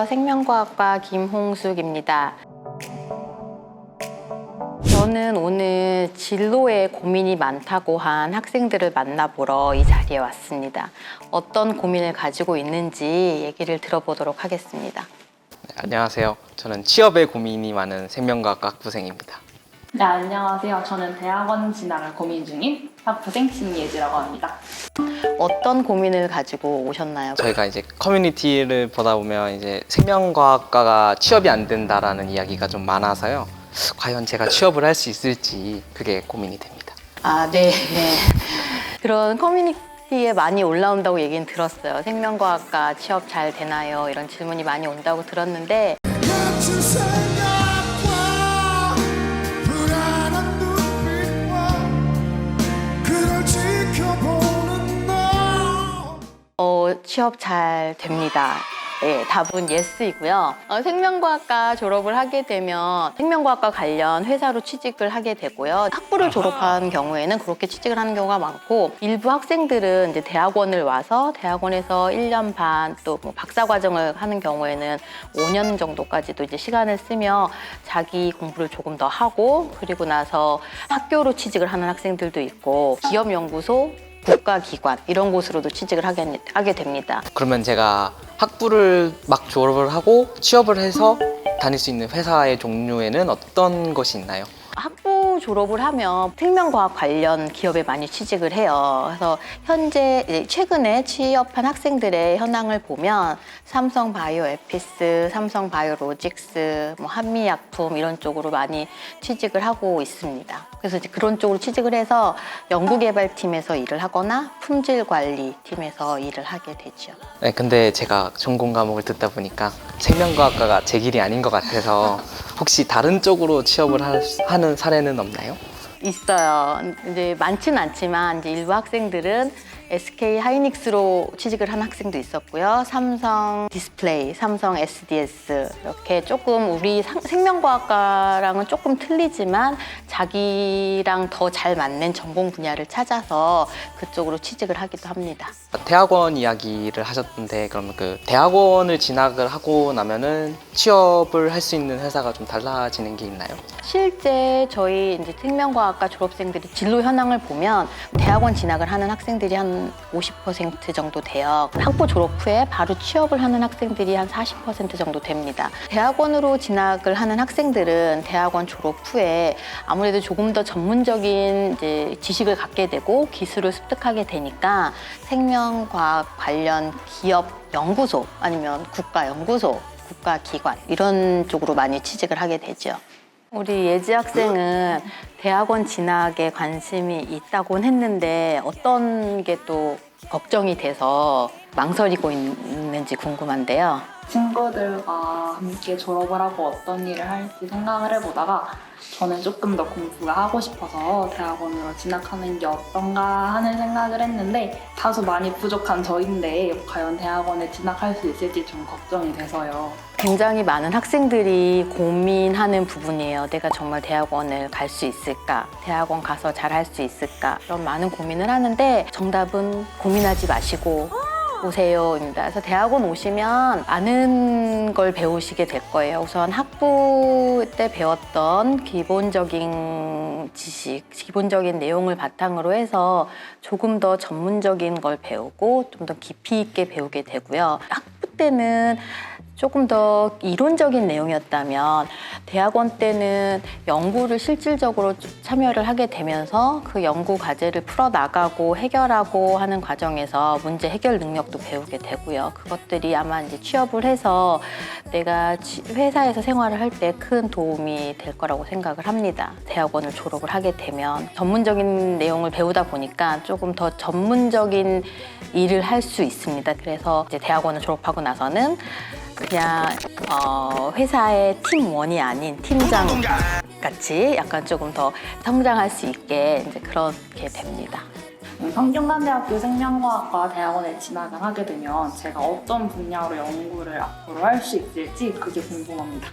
안녕하세요. 생명과학과 김홍숙입니다. 저는 오늘 진로에 고민이 많다고 한 학생들을 만나보러 이 자리에 왔습니다. 어떤 고민을 가지고 있는지 얘기를 들어보도록 하겠습니다. 네, 안녕하세요. 저는 취업에 고민이 많은 생명과학과 학부생입니다. 네, 안녕하세요. 저는 대학원 진학을 고민 중인 학부생 신예지라고 합니다. 어떤 고민을 가지고 오셨나요? 저희가 이제 커뮤니티를 보다 보면 이제 생명과학과가 취업이 안 된다라는 이야기가 좀 많아서요. 과연 제가 취업을 할 수 있을지 그게 고민이 됩니다. 아, 네. 그런 커뮤니티에 많이 올라온다고 얘기는 들었어요. 생명과학과 취업 잘 되나요? 이런 질문이 많이 온다고 들었는데 취업 잘 됩니다. 네, 답은 예스이고요. 생명과학과 졸업을 하게 되면 생명과학과 관련 회사로 취직을 하게 되고요. 학부를 졸업한 경우에는 그렇게 취직을 하는 경우가 많고, 일부 학생들은 이제 대학원을 와서 대학원에서 1년 반 또 뭐 박사과정을 하는 경우에는 5년 정도까지도 이제 시간을 쓰며 자기 공부를 조금 더 하고, 그리고 나서 학교로 취직을 하는 학생들도 있고, 기업연구소, 국가기관 이런 곳으로도 취직을 하게 됩니다. 그러면 제가 학부를 막 졸업을 하고 취업을 해서 다닐 수 있는 회사의 종류에는 어떤 것이 있나요? 학부 졸업을 하면 생명과학 관련 기업에 많이 취직을 해요. 그래서 현재 최근에 취업한 학생들의 현황을 보면 삼성바이오에피스, 삼성바이오로직스, 뭐 한미약품 이런 쪽으로 많이 취직을 하고 있습니다. 그래서 이제 그런 쪽으로 취직을 해서 연구개발팀에서 일을 하거나 품질관리팀에서 일을 하게 되죠. 네, 근데 제가 전공 과목을 듣다 보니까 생명과학과가 제 길이 아닌 것 같아서 혹시 다른 쪽으로 취업을 하는 사례는 없나요? 있어요. 이제 많지는 않지만 이제 일부 학생들은 SK 하이닉스로 취직을 한 학생도 있었고요. 삼성 디스플레이, 삼성 SDS 이렇게 조금 우리 생명과학과랑은 조금 틀리지만 자기랑 더 잘 맞는 전공 분야를 찾아서 그쪽으로 취직을 하기도 합니다. 대학원 이야기를 하셨는데 그러면 그 대학원을 진학을 하고 나면은 취업을 할 수 있는 회사가 좀 달라지는 게 있나요? 실제 저희 이제 생명과학과 졸업생들이 진로 현황을 보면 대학원 진학을 하는 학생들이 한 50% 정도 돼요. 학부 졸업 후에 바로 취업을 하는 학생들이 한 40% 정도 됩니다. 대학원으로 진학을 하는 학생들은 대학원 졸업 후에 아무래도 조금 더 전문적인 이제 지식을 갖게 되고 기술을 습득하게 되니까 생명과학 관련 기업 연구소 아니면 국가연구소, 국가기관 이런 쪽으로 많이 취직을 하게 되죠. 우리 예지 학생은 대학원 진학에 관심이 있다고는 했는데 어떤 게 또 걱정이 돼서 망설이고 있는지 궁금한데요. 친구들과 함께 졸업을 하고 어떤 일을 할지 생각을 해보다가 저는 조금 더 공부를 하고 싶어서 대학원으로 진학하는 게 어떤가 하는 생각을 했는데 다소 많이 부족한 저인데 과연 대학원에 진학할 수 있을지 좀 걱정이 돼서요. 굉장히 많은 학생들이 고민하는 부분이에요. 내가 정말 대학원을 갈 수 있을까? 대학원 가서 잘할 수 있을까? 이런 많은 고민을 하는데 정답은 고민하지 마시고 오세요입니다. 그래서 대학원 오시면 많은 걸 배우시게 될 거예요. 우선 학부 때 배웠던 기본적인 지식, 기본적인 내용을 바탕으로 해서 조금 더 전문적인 걸 배우고 좀 더 깊이 있게 배우게 되고요. 학부 때는 조금 더 이론적인 내용이었다면 대학원 때는 연구를 실질적으로 참여를 하게 되면서 그 연구 과제를 풀어나가고 해결하고 하는 과정에서 문제 해결 능력도 배우게 되고요. 그것들이 아마 이제 취업을 해서 내가 회사에서 생활을 할 때 큰 도움이 될 거라고 생각을 합니다. 대학원을 졸업을 하게 되면 전문적인 내용을 배우다 보니까 조금 더 전문적인 일을 할 수 있습니다. 그래서 이제 대학원을 졸업하고 나서는 그냥 회사의 팀원이 아닌 팀장 같이 약간 조금 더 성장할 수 있게 이제 그렇게 됩니다. 성균관대학교 생명과학과 대학원에 진학을 하게 되면 제가 어떤 분야로 연구를 앞으로 할 수 있을지 그게 궁금합니다.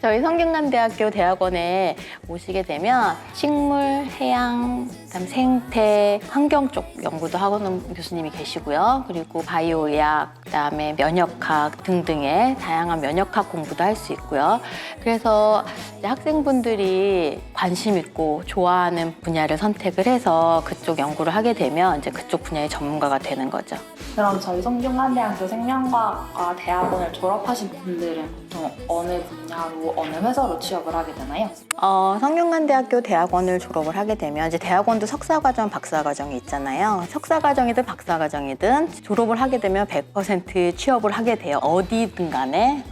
저희 성균관대학교 대학원에 오시게 되면 식물, 해양, 그다음 생태, 환경 쪽 연구도 하는 교수님이 계시고요. 그리고 바이오의학, 그다음에 면역학 등등의 다양한 면역학 공부도 할 수 있고요. 그래서 이제 학생분들이 관심 있고 좋아하는 분야를 선택을 해서 그쪽 연구를 하게 되면 이제 그쪽 분야의 전문가가 되는 거죠. 그럼 저희 성균관대학교 생명과학과 대학원을 졸업하신 분들은 보통 어느 분야로 어느 회사로 취업을 하게 되나요? 성균관대학교 대학원을 졸업을 하게 되면 이제 대학원도 석사과정, 박사과정이 있잖아요. 석사과정이든 박사과정이든 졸업을 하게 되면 100% 취업을 하게 돼요. 어디든 간에.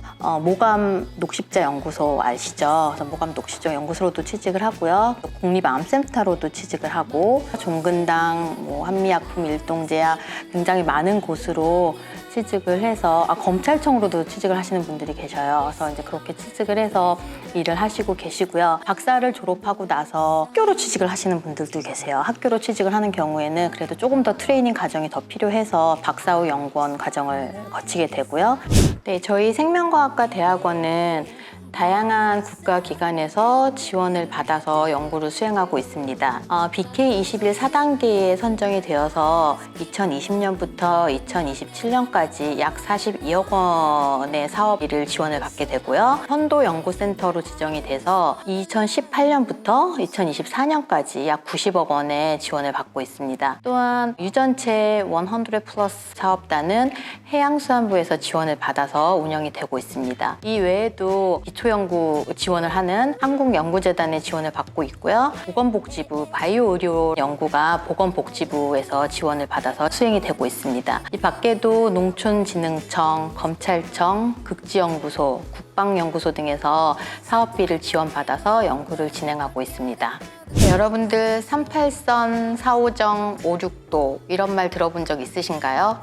모감 녹십자 연구소 아시죠? 그래서 모감 녹십자 연구소로도 취직을 하고요. 국립암센터로도 취직을 하고 종근당, 한미약품 일동제약 굉장히 많은 곳으로 취직을 해서 검찰청으로도 취직을 하시는 분들이 계셔요. 그래서 이제 그렇게 취직을 해서 일을 하시고 계시고요. 박사를 졸업하고 나서 학교로 취직을 하시는 분들도 계세요. 학교로 취직을 하는 경우에는 그래도 조금 더 트레이닝 과정이 더 필요해서 박사 후 연구원 과정을 거치게 되고요. 네, 저희 생명과학과 대학원은 다양한 국가기관에서 지원을 받아서 연구를 수행하고 있습니다. BK21 4단계에 선정이 되어서 2020년부터 2027년까지 약 42억 원의 사업비를 지원을 받게 되고요. 선도연구센터로 지정이 돼서 2018년부터 2024년까지 약 90억 원의 지원을 받고 있습니다. 또한 유전체 100 플러스 사업단은 해양수산부에서 지원을 받아서 운영이 되고 있습니다. 이 외에도 기초연구 지원을 하는 한국연구재단의 지원을 받고 있고요. 보건복지부 바이오의료 연구가 보건복지부에서 지원을 받아서 수행이 되고 있습니다. 이 밖에도 농촌진흥청, 검찰청, 극지연구소, 국방연구소 등에서 사업비를 지원받아서 연구를 진행하고 있습니다. 네, 여러분들 38선, 4호정, 56도 이런 말 들어본 적 있으신가요?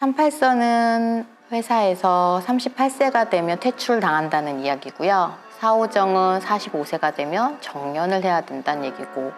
38선은 회사에서 38세가 되면 퇴출당한다는 이야기고요. 4호정은 45세가 되면 정년을 해야 된다는 얘기고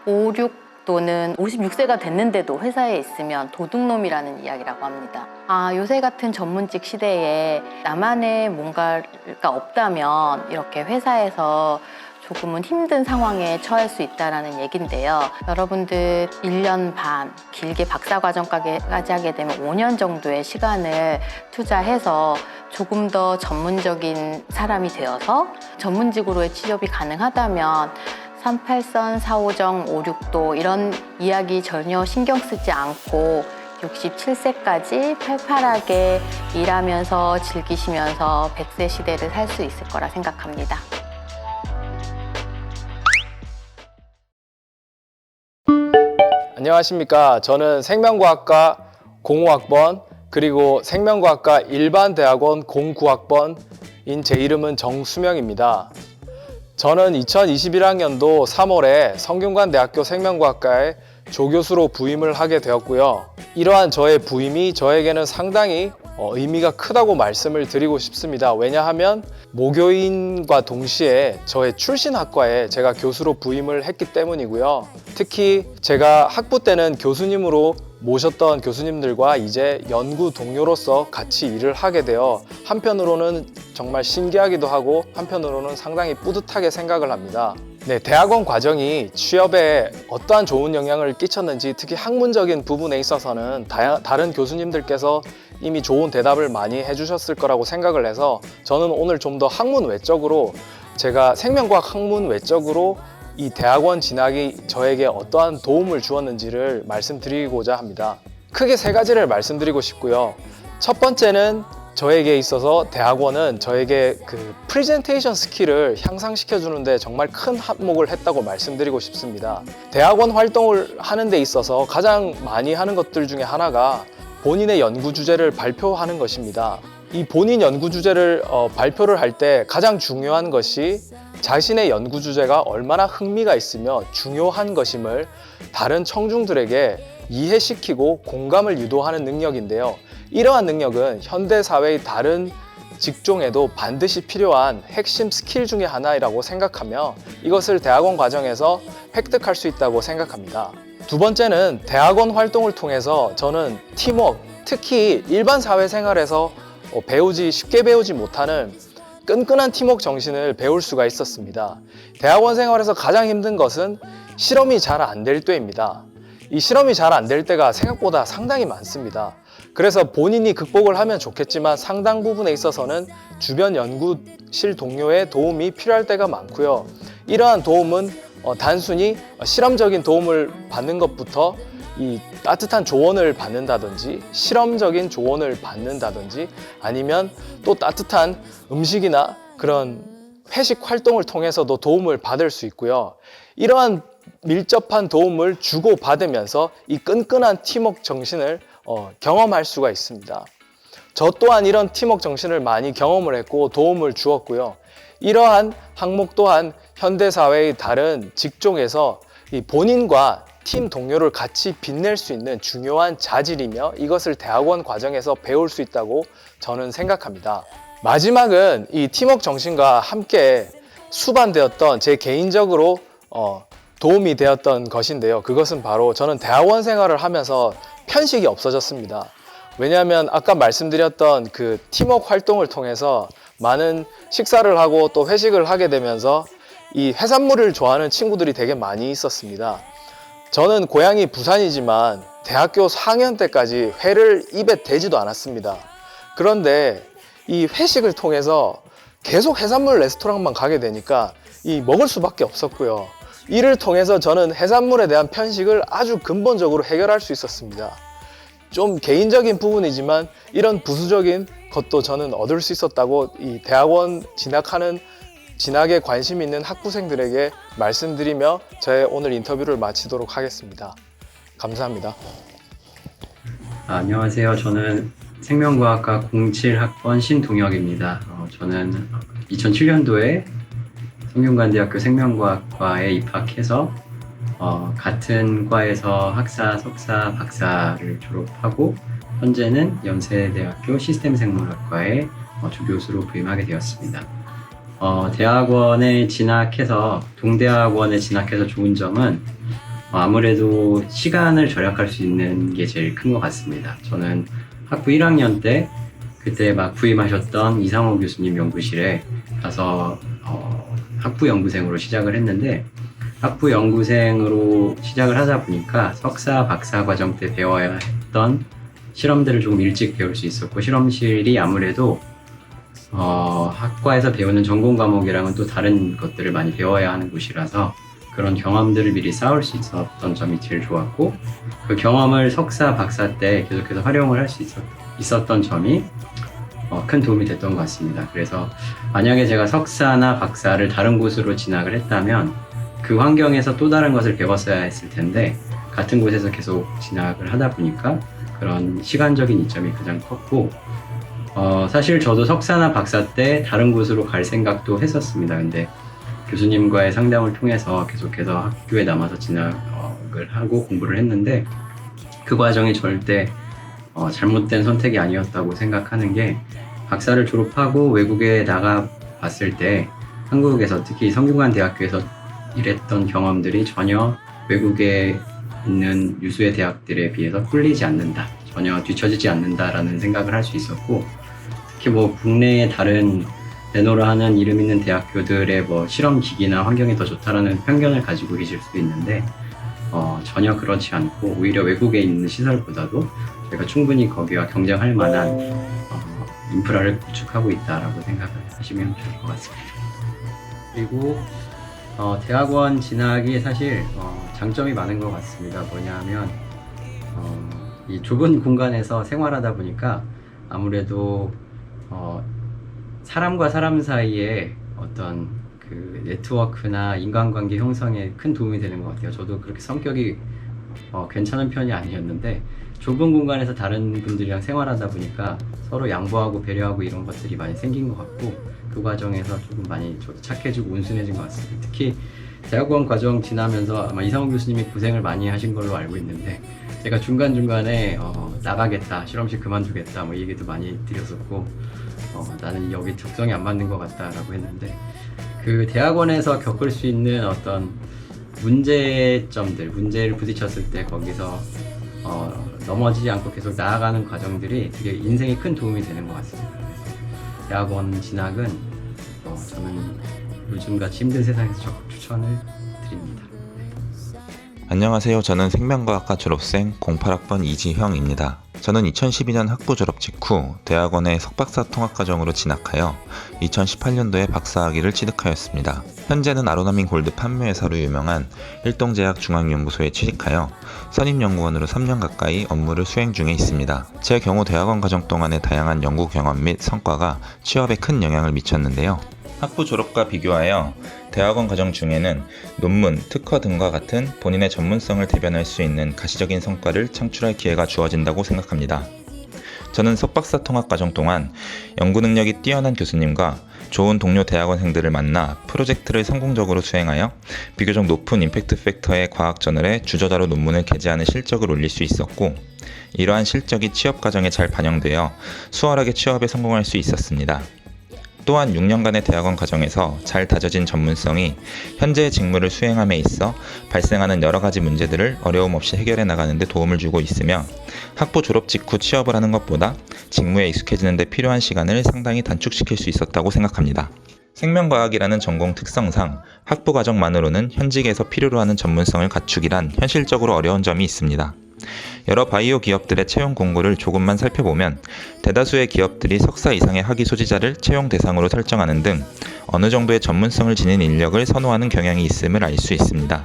56도는 56세가 됐는데도 회사에 있으면 도둑놈이라는 이야기라고 합니다. 요새 같은 전문직 시대에 나만의 뭔가가 없다면 이렇게 회사에서 조금은 힘든 상황에 처할 수 있다는 얘기인데요. 여러분들 1년 반, 길게 박사과정까지 하게 되면 5년 정도의 시간을 투자해서 조금 더 전문적인 사람이 되어서 전문직으로의 취업이 가능하다면 38선, 4호정, 56도 이런 이야기 전혀 신경 쓰지 않고 67세까지 팔팔하게 일하면서 즐기시면서 100세 시대를 살 수 있을 거라 생각합니다. 안녕하십니까. 저는 생명과학과 05학번 그리고 생명과학과 일반대학원 09학번인 제 이름은 정수명입니다. 저는 2021학년도 3월에 성균관대학교 생명과학과에 조교수로 부임을 하게 되었고요. 이러한 저의 부임이 저에게는 상당히 의미가 크다고 말씀을 드리고 싶습니다. 왜냐하면 모교인과 동시에 저의 출신 학과에 제가 교수로 부임을 했기 때문이고요. 특히 제가 학부 때는 교수님으로 모셨던 교수님들과 이제 연구 동료로서 같이 일을 하게 되어 한편으로는 정말 신기하기도 하고 한편으로는 상당히 뿌듯하게 생각을 합니다. 네, 대학원 과정이 취업에 어떠한 좋은 영향을 끼쳤는지 특히 학문적인 부분에 있어서는 다른 교수님들께서 이미 좋은 대답을 많이 해주셨을 거라고 생각을 해서 저는 오늘 좀 더 학문 외적으로 제가 생명과학 학문 외적으로 이 대학원 진학이 저에게 어떠한 도움을 주었는지를 말씀드리고자 합니다. 크게 세 가지를 말씀드리고 싶고요. 첫 번째는 저에게 있어서 대학원은 저에게 그 프레젠테이션 스킬을 향상시켜 주는데 정말 큰 한몫을 했다고 말씀드리고 싶습니다. 대학원 활동을 하는 데 있어서 가장 많이 하는 것들 중에 하나가 본인의 연구 주제를 발표하는 것입니다. 이 본인 연구 주제를 발표를 할 때 가장 중요한 것이 자신의 연구 주제가 얼마나 흥미가 있으며 중요한 것임을 다른 청중들에게 이해시키고 공감을 유도하는 능력인데요. 이러한 능력은 현대 사회의 다른 직종에도 반드시 필요한 핵심 스킬 중에 하나라고 생각하며 이것을 대학원 과정에서 획득할 수 있다고 생각합니다. 두 번째는 대학원 활동을 통해서 저는 팀워크, 특히 일반 사회생활에서 쉽게 배우지 못하는 끈끈한 팀워크 정신을 배울 수가 있었습니다. 대학원 생활에서 가장 힘든 것은 실험이 잘 안 될 때입니다. 이 실험이 잘 안 될 때가 생각보다 상당히 많습니다. 그래서 본인이 극복을 하면 좋겠지만 상당 부분에 있어서는 주변 연구실 동료의 도움이 필요할 때가 많고요. 이러한 도움은 단순히 실험적인 도움을 받는 것부터 이 따뜻한 조언을 받는다든지 실험적인 조언을 받는다든지 아니면 또 따뜻한 음식이나 그런 회식 활동을 통해서도 도움을 받을 수 있고요. 이러한 밀접한 도움을 주고받으면서 이 끈끈한 팀워크 정신을 경험할 수가 있습니다. 저 또한 이런 팀워크 정신을 많이 경험을 했고 도움을 주었고요. 이러한 항목 또한 현대사회의 다른 직종에서 이 본인과 팀 동료를 같이 빛낼 수 있는 중요한 자질이며 이것을 대학원 과정에서 배울 수 있다고 저는 생각합니다. 마지막은 이 팀워크 정신과 함께 수반되었던 제 개인적으로 도움이 되었던 것인데요. 그것은 바로 저는 대학원 생활을 하면서 편식이 없어졌습니다. 왜냐하면 아까 말씀드렸던 그 팀워크 활동을 통해서 많은 식사를 하고 또 회식을 하게 되면서 이 해산물을 좋아하는 친구들이 되게 많이 있었습니다. 저는 고향이 부산이지만 대학교 4학년 때까지 회를 입에 대지도 않았습니다. 그런데 이 회식을 통해서 계속 해산물 레스토랑만 가게 되니까 이 먹을 수밖에 없었고요. 이를 통해서 저는 해산물에 대한 편식을 아주 근본적으로 해결할 수 있었습니다. 좀 개인적인 부분이지만 이런 부수적인 것도 저는 얻을 수 있었다고 이 대학원 진학에 관심 있는 학부생들에게 말씀드리며 저의 오늘 인터뷰를 마치도록 하겠습니다. 감사합니다. 안녕하세요. 저는 생명과학과 07학번 신동혁입니다. 저는 2007년도에 성균관대학교 생명과학과에 입학해서 같은 과에서 학사, 석사, 박사를 졸업하고 현재는 연세대학교 시스템생물학과에 조교수로 부임하게 되었습니다. 대학원에 진학해서 동대학원에 진학해서 좋은 점은 아무래도 시간을 절약할 수 있는 게 제일 큰 것 같습니다. 저는 학부 1학년 때 그때 막 부임하셨던 이상호 교수님 연구실에 가서 학부 연구생으로 시작을 했는데 학부 연구생으로 시작을 하다 보니까 석사, 박사 과정 때 배워야 했던 실험들을 조금 일찍 배울 수 있었고 실험실이 아무래도 학과에서 배우는 전공 과목이랑은 또 다른 것들을 많이 배워야 하는 곳이라서 그런 경험들을 미리 쌓을 수 있었던 점이 제일 좋았고 그 경험을 석사, 박사 때 계속해서 활용을 할 수 있었던 점이 큰 도움이 됐던 것 같습니다. 그래서 만약에 제가 석사나 박사를 다른 곳으로 진학을 했다면 그 환경에서 또 다른 것을 배웠어야 했을 텐데 같은 곳에서 계속 진학을 하다 보니까 그런 시간적인 이점이 가장 컸고 사실 저도 석사나 박사 때 다른 곳으로 갈 생각도 했었습니다. 근데 교수님과의 상담을 통해서 계속해서 학교에 남아서 진학을 하고 공부를 했는데 그 과정이 절대 잘못된 선택이 아니었다고 생각하는 게 박사를 졸업하고 외국에 나가 봤을 때 한국에서 특히 성균관대학교에서 일했던 경험들이 전혀 외국에 있는 유수의 대학들에 비해서 꿀리지 않는다, 전혀 뒤처지지 않는다라는 생각을 할 수 있었고 특히 국내의 다른 내노라 하는 이름 있는 대학교들의 실험 기기나 환경이 더 좋다라는 편견을 가지고 계실 수도 있는데 전혀 그렇지 않고 오히려 외국에 있는 시설보다도 저희가 충분히 거기와 경쟁할 만한 인프라를 구축하고 있다라고 생각을 하시면 좋을 것 같습니다. 그리고 대학원 진학이 사실 장점이 많은 것 같습니다. 뭐냐면 이 좁은 공간에서 생활하다 보니까 아무래도 사람과 사람 사이에 어떤 그 네트워크나 인간관계 형성에 큰 도움이 되는 것 같아요. 저도 그렇게 성격이 괜찮은 편이 아니었는데 좁은 공간에서 다른 분들이랑 생활하다 보니까 서로 양보하고 배려하고 이런 것들이 많이 생긴 것 같고 그 과정에서 조금 많이 저도 착해지고 온순해진 것 같습니다. 특히 대학원 과정 지나면서 아마 이상호 교수님이 고생을 많이 하신 걸로 알고 있는데 제가 중간중간에 나가겠다, 실험실 그만두겠다 뭐 이 얘기도 많이 드렸었고 나는 여기 적성이 안 맞는 것 같다라고 했는데 그 대학원에서 겪을 수 있는 어떤 문제점들, 문제를 부딪혔을 때 거기서 넘어지지 않고 계속 나아가는 과정들이 되게 인생에 큰 도움이 되는 것 같습니다. 그래서 대학원 진학은 저는 요즘같이 힘든 세상에서 적극 추천을 드립니다. 안녕하세요. 저는 생명과학과 졸업생 08학번 이지형입니다. 저는 2012년 학부 졸업 직후 대학원의 석박사 통합과정으로 진학하여 2018년도에 박사학위를 취득하였습니다. 현재는 아로나민 골드 판매회사로 유명한 일동제약 중앙연구소에 취직하여 선임연구원으로 3년 가까이 업무를 수행 중에 있습니다. 제 경우 대학원 과정 동안의 다양한 연구 경험 및 성과가 취업에 큰 영향을 미쳤는데요. 학부 졸업과 비교하여 대학원 과정 중에는 논문, 특허 등과 같은 본인의 전문성을 대변할 수 있는 가시적인 성과를 창출할 기회가 주어진다고 생각합니다. 저는 석박사 통합 과정 동안 연구 능력이 뛰어난 교수님과 좋은 동료 대학원생들을 만나 프로젝트를 성공적으로 수행하여 비교적 높은 임팩트 팩터의 과학 저널에 주저자로 논문을 게재하는 실적을 올릴 수 있었고, 이러한 실적이 취업 과정에 잘 반영되어 수월하게 취업에 성공할 수 있었습니다. 또한 6년간의 대학원 과정에서 잘 다져진 전문성이 현재의 직무를 수행함에 있어 발생하는 여러 가지 문제들을 어려움 없이 해결해 나가는 데 도움을 주고 있으며, 학부 졸업 직후 취업을 하는 것보다 직무에 익숙해지는 데 필요한 시간을 상당히 단축시킬 수 있었다고 생각합니다. 생명과학이라는 전공 특성상 학부 과정만으로는 현직에서 필요로 하는 전문성을 갖추기란 현실적으로 어려운 점이 있습니다. 여러 바이오 기업들의 채용 공고를 조금만 살펴보면 대다수의 기업들이 석사 이상의 학위 소지자를 채용 대상으로 설정하는 등 어느 정도의 전문성을 지닌 인력을 선호하는 경향이 있음을 알 수 있습니다.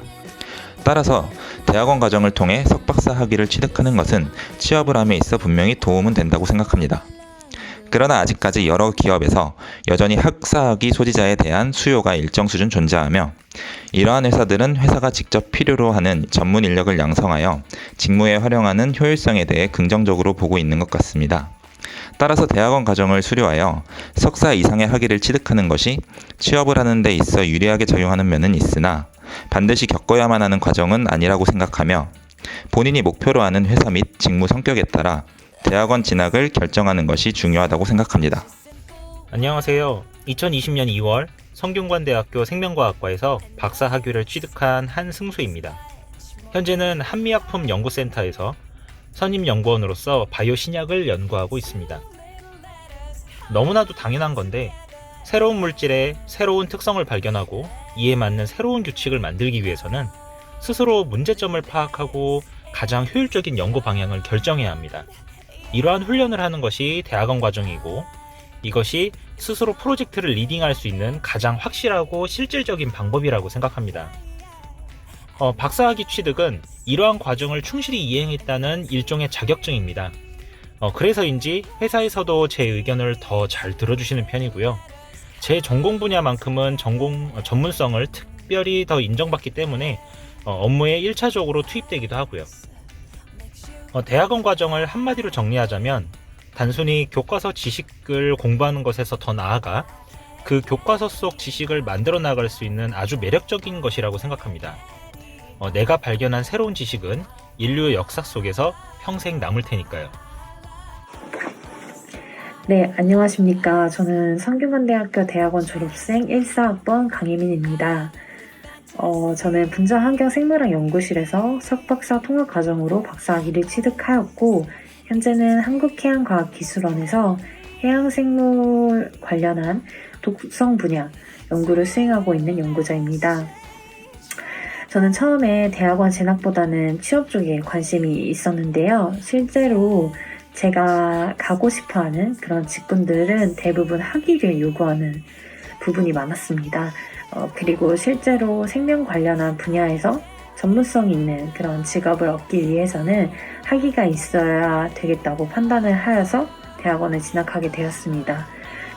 따라서 대학원 과정을 통해 석박사 학위를 취득하는 것은 취업을 함에 있어 분명히 도움은 된다고 생각합니다. 그러나 아직까지 여러 기업에서 여전히 학사학위 소지자에 대한 수요가 일정 수준 존재하며, 이러한 회사들은 회사가 직접 필요로 하는 전문 인력을 양성하여 직무에 활용하는 효율성에 대해 긍정적으로 보고 있는 것 같습니다. 따라서 대학원 과정을 수료하여 석사 이상의 학위를 취득하는 것이 취업을 하는 데 있어 유리하게 작용하는 면은 있으나 반드시 겪어야만 하는 과정은 아니라고 생각하며, 본인이 목표로 하는 회사 및 직무 성격에 따라 대학원 진학을 결정하는 것이 중요하다고 생각합니다. 안녕하세요. 2020년 2월 성균관대학교 생명과학과에서 박사 학위를 취득한 한승수입니다. 현재는 한미약품연구센터에서 선임연구원으로서 바이오 신약을 연구하고 있습니다. 너무나도 당연한 건데, 새로운 물질의 새로운 특성을 발견하고 이에 맞는 새로운 규칙을 만들기 위해서는 스스로 문제점을 파악하고 가장 효율적인 연구 방향을 결정해야 합니다. 이러한 훈련을 하는 것이 대학원 과정이고, 이것이 스스로 프로젝트를 리딩할 수 있는 가장 확실하고 실질적인 방법이라고 생각합니다. 박사학위 취득은 이러한 과정을 충실히 이행했다는 일종의 자격증입니다. 그래서인지 회사에서도 제 의견을 더 잘 들어주시는 편이고요. 제 전공 분야만큼은 전문성을 특별히 더 인정받기 때문에 업무에 1차적으로 투입되기도 하고요. 대학원 과정을 한마디로 정리하자면 단순히 교과서 지식을 공부하는 것에서 더 나아가 그 교과서 속 지식을 만들어 나갈 수 있는 아주 매력적인 것이라고 생각합니다. 내가 발견한 새로운 지식은 인류의 역사 속에서 평생 남을 테니까요. 네, 안녕하십니까. 저는 성균관대학교 대학원 졸업생 14학번 강예민입니다. 저는 분자환경생물학 연구실에서 석박사 통합과정으로 박사학위를 취득하였고, 현재는 한국해양과학기술원에서 해양생물 관련한 독성 분야 연구를 수행하고 있는 연구자입니다. 저는 처음에 대학원 진학보다는 취업 쪽에 관심이 있었는데요. 실제로 제가 가고 싶어하는 그런 직군들은 대부분 학위를 요구하는 부분이 많았습니다. 그리고 실제로 생명 관련한 분야에서 전문성 있는 그런 직업을 얻기 위해서는 학위가 있어야 되겠다고 판단을 하여서 대학원에 진학하게 되었습니다.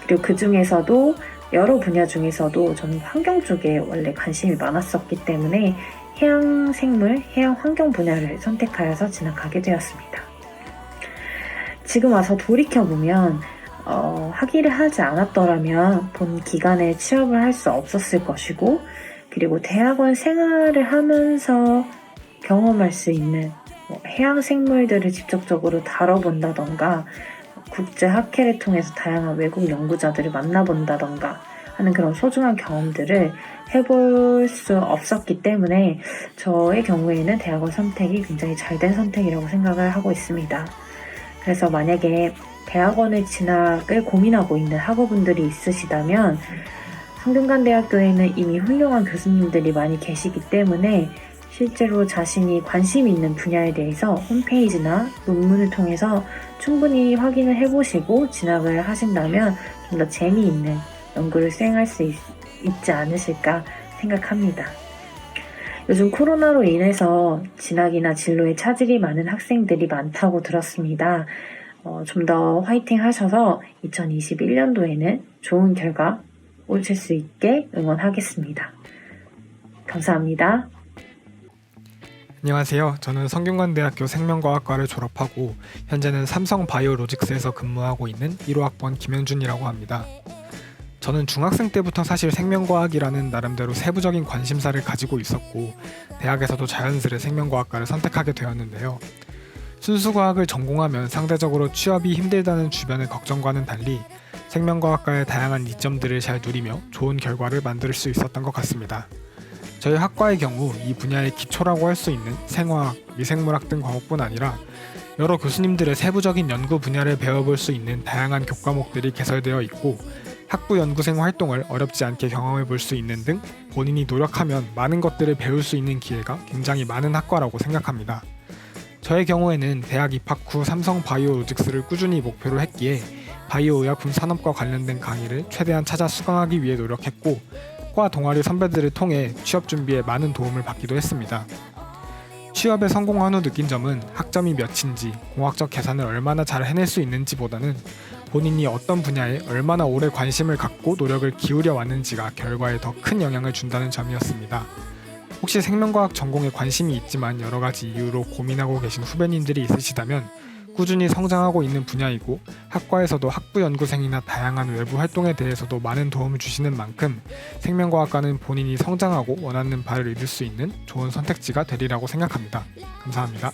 그리고 그 중에서도 여러 분야 중에서도 저는 환경 쪽에 원래 관심이 많았었기 때문에 해양생물, 해양환경 분야를 선택하여서 진학하게 되었습니다. 지금 와서 돌이켜보면 학위를 하지 않았더라면 본 기간에 취업을 할 수 없었을 것이고, 그리고 대학원 생활을 하면서 경험할 수 있는 해양 생물들을 직접적으로 다뤄본다던가 국제 학회를 통해서 다양한 외국 연구자들을 만나본다던가 하는 그런 소중한 경험들을 해볼 수 없었기 때문에 저의 경우에는 대학원 선택이 굉장히 잘된 선택이라고 생각을 하고 있습니다. 그래서 만약에 대학원을 진학을 고민하고 있는 학우분들이 있으시다면 성균관대학교에는 이미 훌륭한 교수님들이 많이 계시기 때문에 실제로 자신이 관심 있는 분야에 대해서 홈페이지나 논문을 통해서 충분히 확인을 해보시고 진학을 하신다면 좀 더 재미있는 연구를 수행할 수 있지 않으실까 생각합니다. 요즘 코로나로 인해서 진학이나 진로에 차질이 많은 학생들이 많다고 들었습니다. 좀 더 화이팅 하셔서 2021년도에는 좋은 결과 오실 수 있게 응원하겠습니다. 감사합니다. 안녕하세요. 저는 성균관대학교 생명과학과를 졸업하고 현재는 삼성바이오로직스에서 근무하고 있는 1호학번 김현준이라고 합니다. 저는 중학생 때부터 사실 생명과학이라는 나름대로 세부적인 관심사를 가지고 있었고 대학에서도 자연스레 생명과학과를 선택하게 되었는데요. 순수과학을 전공하면 상대적으로 취업이 힘들다는 주변의 걱정과는 달리 생명과학과의 다양한 이점들을 잘 누리며 좋은 결과를 만들 수 있었던 것 같습니다. 저희 학과의 경우 이 분야의 기초라고 할 수 있는 생화학, 미생물학 등 과목뿐 아니라 여러 교수님들의 세부적인 연구 분야를 배워볼 수 있는 다양한 교과목들이 개설되어 있고 학부 연구생 활동을 어렵지 않게 경험해 볼 수 있는 등 본인이 노력하면 많은 것들을 배울 수 있는 기회가 굉장히 많은 학과라고 생각합니다. 저의 경우에는 대학 입학 후 삼성 바이오로직스를 꾸준히 목표로 했기에 바이오 의약품 산업과 관련된 강의를 최대한 찾아 수강하기 위해 노력했고 과 동아리 선배들을 통해 취업 준비에 많은 도움을 받기도 했습니다. 취업에 성공한 후 느낀 점은 학점이 몇인지 공학적 계산을 얼마나 잘 해낼 수 있는지보다는 본인이 어떤 분야에 얼마나 오래 관심을 갖고 노력을 기울여 왔는지가 결과에 더 큰 영향을 준다는 점이었습니다. 혹시 생명과학 전공에 관심이 있지만 여러 가지 이유로 고민하고 계신 후배님들이 있으시다면 꾸준히 성장하고 있는 분야이고 학과에서도 학부 연구생이나 다양한 외부 활동에 대해서도 많은 도움을 주시는 만큼 생명과학과는 본인이 성장하고 원하는 바를 이룰 수 있는 좋은 선택지가 되리라고 생각합니다. 감사합니다.